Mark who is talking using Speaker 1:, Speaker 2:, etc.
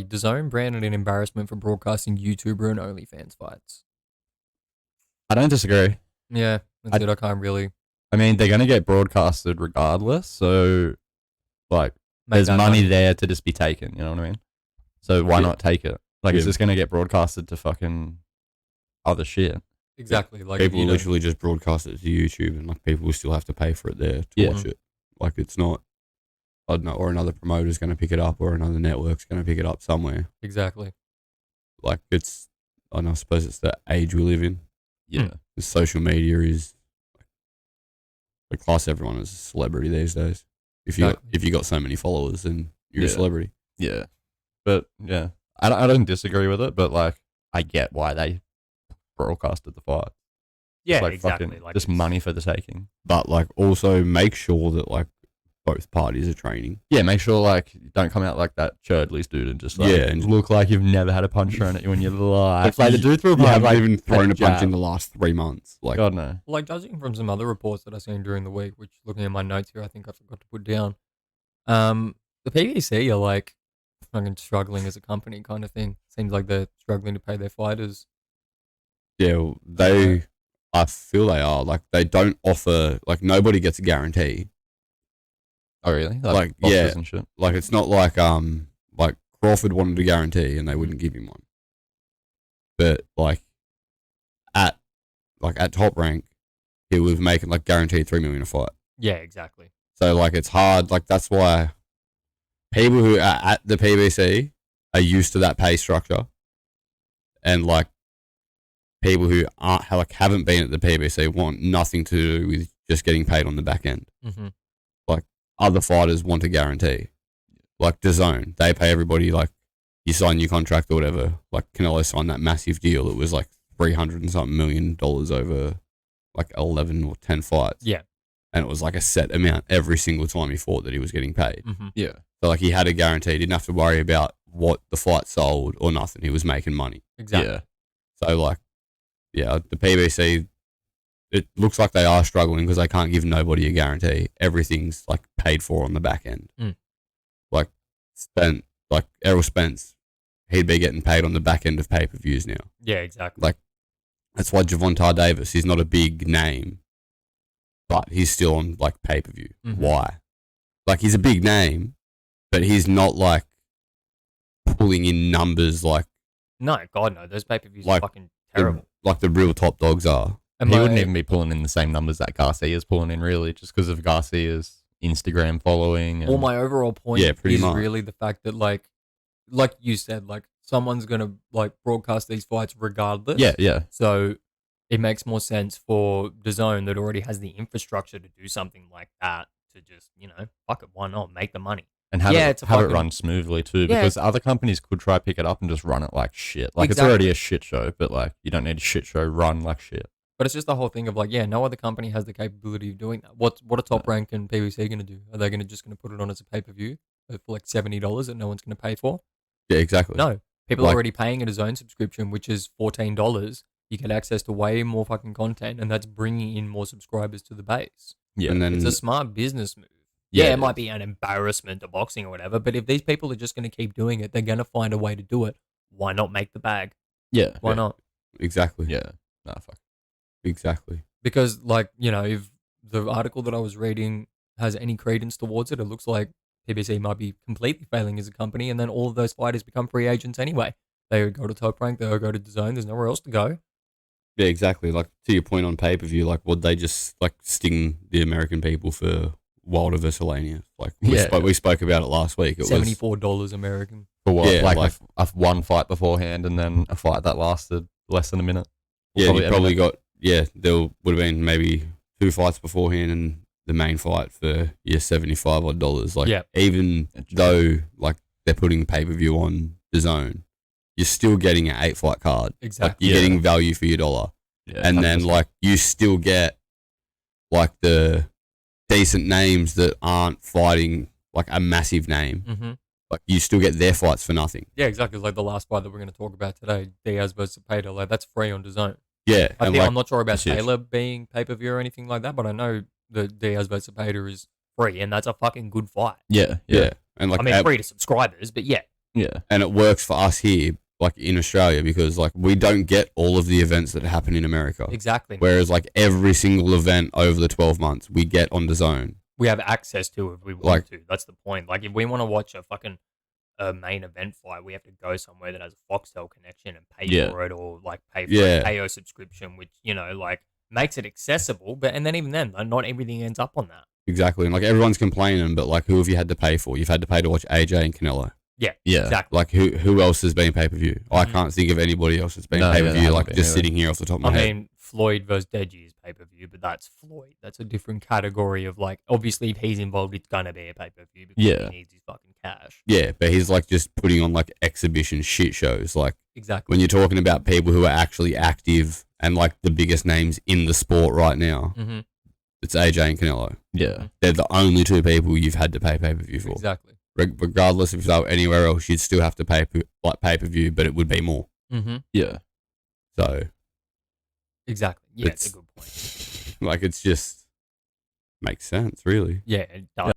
Speaker 1: DAZN branded an embarrassment for broadcasting YouTuber and OnlyFans fights.
Speaker 2: I don't disagree.
Speaker 1: Yeah, that's it. I can't really
Speaker 2: I mean, they're going to get broadcasted regardless, so, like,
Speaker 1: make
Speaker 2: there's
Speaker 1: that
Speaker 2: money there to just be taken, you know what I mean? So why not take it? Like, it's just going to get broadcasted to fucking other shit.
Speaker 1: Exactly. Like
Speaker 3: people literally just broadcast it to YouTube, and like people will still have to pay for it there to watch it. Like it's not, I don't know, or another promoter's going to pick it up, or another network's going to pick it up somewhere.
Speaker 1: Exactly.
Speaker 3: Like it's, I don't know, I suppose it's the age we live in.
Speaker 2: Yeah.
Speaker 3: The social media is, they class everyone as a celebrity these days. If you got so many followers, then you're a celebrity.
Speaker 2: Yeah. But yeah, I don't disagree with it, but like I get why they broadcasted the fight.
Speaker 1: Yeah,
Speaker 2: like
Speaker 1: exactly.
Speaker 2: Fucking,
Speaker 1: like
Speaker 2: just money for the taking.
Speaker 3: But like also make sure that like both parties are training.
Speaker 2: Yeah, make sure like you don't come out like that Churdley's dude and just like
Speaker 3: and
Speaker 2: look like you've never had a punch thrown at you in your life. Like the dude threw a
Speaker 3: you
Speaker 2: punch,
Speaker 3: haven't
Speaker 2: like,
Speaker 3: even thrown a punch in
Speaker 2: jab.
Speaker 3: the last 3 months. Like
Speaker 2: God no.
Speaker 1: Like judging from some other reports that I've seen during the week, which looking at my notes here, I think I forgot to put down. The PBC are like fucking struggling as a company, kind of thing. Seems like they're struggling to pay their fighters.
Speaker 3: yeah, I feel they are. Like they don't offer, like nobody gets a guarantee.
Speaker 2: Oh really?
Speaker 3: Like
Speaker 2: boxers and shit.
Speaker 3: Like it's not like Crawford wanted a guarantee and they wouldn't give him one. But like at Top Rank, he was making like guaranteed $3 million a fight.
Speaker 1: Yeah, exactly.
Speaker 3: So like it's hard. Like that's why people who are at the PBC are used to that pay structure, and like people who haven't been at the PBC want nothing to do with just getting paid on the back end.
Speaker 1: Mm-hmm.
Speaker 3: Like other fighters want a guarantee. Like DAZN, they pay everybody. Like you sign your contract or whatever. Like Canelo signed that massive deal. It was like $300 and something million over like 11 or 10 fights.
Speaker 1: Yeah.
Speaker 3: And it was like a set amount every single time he fought that he was getting paid.
Speaker 1: Mm-hmm.
Speaker 2: Yeah.
Speaker 3: So like he had a guarantee. He didn't have to worry about what the fight sold or nothing. He was making money.
Speaker 1: Exactly.
Speaker 2: Yeah.
Speaker 3: So like, yeah, the PBC, it looks like they are struggling because they can't give nobody a guarantee. Everything's like paid for on the back end.
Speaker 1: Mm.
Speaker 3: Like Errol Spence, he'd be getting paid on the back end of pay-per-views now.
Speaker 1: Yeah, exactly.
Speaker 3: Like that's why Javonte Davis, he's not a big name, but he's still on like pay-per-view.
Speaker 1: Mm-hmm.
Speaker 3: Why? Like he's a big name, but he's not like pulling in numbers like
Speaker 1: No, God no. Those pay-per-views
Speaker 3: Like,
Speaker 1: are fucking terrible.
Speaker 3: like the real top dogs are.
Speaker 1: And
Speaker 2: He wouldn't even be pulling in the same numbers that Garcia's pulling in, really, just because of Garcia's Instagram following. And
Speaker 1: Well, my overall point
Speaker 3: Yeah, pretty
Speaker 1: is
Speaker 3: much.
Speaker 1: really the fact that like you said, like someone's gonna like broadcast these fights regardless.
Speaker 2: yeah.
Speaker 1: So it makes more sense for DAZN that already has the infrastructure to do something like that to just, fuck it, why not? Make the money.
Speaker 2: And have,
Speaker 1: Yeah,
Speaker 2: it,
Speaker 1: it's a
Speaker 2: have it
Speaker 1: fucking-
Speaker 2: run smoothly too,
Speaker 1: Yeah.
Speaker 2: because other companies could try to pick it up and just run it like shit. Like
Speaker 1: Exactly.
Speaker 2: it's already a shit show, but like you don't need a shit show run like shit.
Speaker 1: But it's just the whole thing of like, no other company has the capability of doing that. What are Top Rank and PBC going to do? Are they just going to put it on as a pay-per-view for like $70 that no one's going to pay for?
Speaker 3: Yeah, exactly.
Speaker 1: No. People are
Speaker 3: Like-
Speaker 1: already paying a DAZN subscription, which is $14. You get access to way more fucking content, and that's bringing in more subscribers to the base.
Speaker 2: Yeah.
Speaker 3: And then
Speaker 1: It's a smart business move.
Speaker 2: Yeah,
Speaker 1: Yeah,
Speaker 2: it
Speaker 1: it might be an embarrassment to boxing or whatever, but if these people are just going to keep doing it, they're going to find a way to do it. Why not make the bag?
Speaker 2: Yeah.
Speaker 1: Why not?
Speaker 3: exactly.
Speaker 2: Yeah. Nah, fuck.
Speaker 3: Exactly.
Speaker 1: Because, like, if the article that I was reading has any credence towards it, it looks like PBC might be completely failing as a company, and then all of those fighters become free agents anyway. They would go to Top Rank, they would go to DAZN, there's nowhere else to go.
Speaker 3: Yeah, exactly. Like to your point on pay-per-view, like would they just like sting the American people for Wilder versus Helenius? Like we spoke about it last week. It was
Speaker 1: $74 American.
Speaker 2: For what?
Speaker 3: Yeah,
Speaker 2: like
Speaker 3: like-
Speaker 2: a one fight beforehand and then a fight that lasted less than a minute.
Speaker 3: yeah, you
Speaker 2: a
Speaker 3: probably
Speaker 2: minute.
Speaker 3: there would have been maybe 2 fights beforehand and the main fight for $75 odd. Like
Speaker 1: Yeah.
Speaker 3: even though like they're putting pay-per-view on the zone, you're still getting an 8-fight card. Like
Speaker 1: Exactly.
Speaker 3: you're
Speaker 2: Yeah.
Speaker 3: getting value for your dollar.
Speaker 2: Yeah,
Speaker 3: And then
Speaker 2: 100%.
Speaker 3: like you still get like the decent names that aren't fighting like a massive name.
Speaker 1: Mm-hmm.
Speaker 3: Like you still get their fights for nothing.
Speaker 1: Yeah, exactly. Like the last fight that we're going to talk about today, Diaz versus Peter, like that's free on DAZN.
Speaker 3: Yeah,
Speaker 1: I
Speaker 3: and
Speaker 1: think
Speaker 3: like
Speaker 1: I'm not sure about
Speaker 2: that's huge.
Speaker 1: Taylor being pay-per-view or anything like that, but I know the Diaz versus Peter is free, and that's a fucking good fight.
Speaker 2: yeah,
Speaker 3: yeah, and like
Speaker 1: I mean, free to subscribers, but yeah.
Speaker 2: Yeah.
Speaker 3: And it works for us here, like in Australia, because like we don't get all of the events that happen in America.
Speaker 1: Exactly.
Speaker 3: Whereas like every single event over the 12 months, we get on DAZN.
Speaker 1: We have access to it if we want to. That's the point. Like if we want to watch a fucking main event fight, we have to go somewhere that has a Foxtel connection and pay for it, or like pay for a KO subscription, which like makes it accessible. But and then even then, not everything ends up on that.
Speaker 3: Exactly, and like everyone's complaining, but like who have you had to pay for? You've had to pay to watch AJ and Canelo.
Speaker 1: Yeah,
Speaker 2: Yeah.
Speaker 1: exactly.
Speaker 3: Like who else has been pay per view? I can't think of anybody else that's been pay per view. Like just sitting here off the top of my head.
Speaker 1: I mean, Floyd versus Deji is pay per view, but that's Floyd. That's a different category of like. Obviously, if he's involved, it's gonna be a pay per view because he needs his fucking cash.
Speaker 3: Yeah, but he's like just putting on like exhibition shit shows. Like
Speaker 1: exactly
Speaker 3: when you're talking about people who are actually active and like the biggest names in the sport right now, it's AJ and Canelo.
Speaker 2: Yeah,
Speaker 3: they're the only two people you've had to pay per view for.
Speaker 1: Exactly.
Speaker 3: Regardless if they were anywhere else, you'd still have to pay per view, but it would be more.
Speaker 2: Yeah.
Speaker 3: So.
Speaker 1: Exactly. Yeah, it's a good point.
Speaker 3: Like it's just makes sense, really.
Speaker 1: Yeah, it does.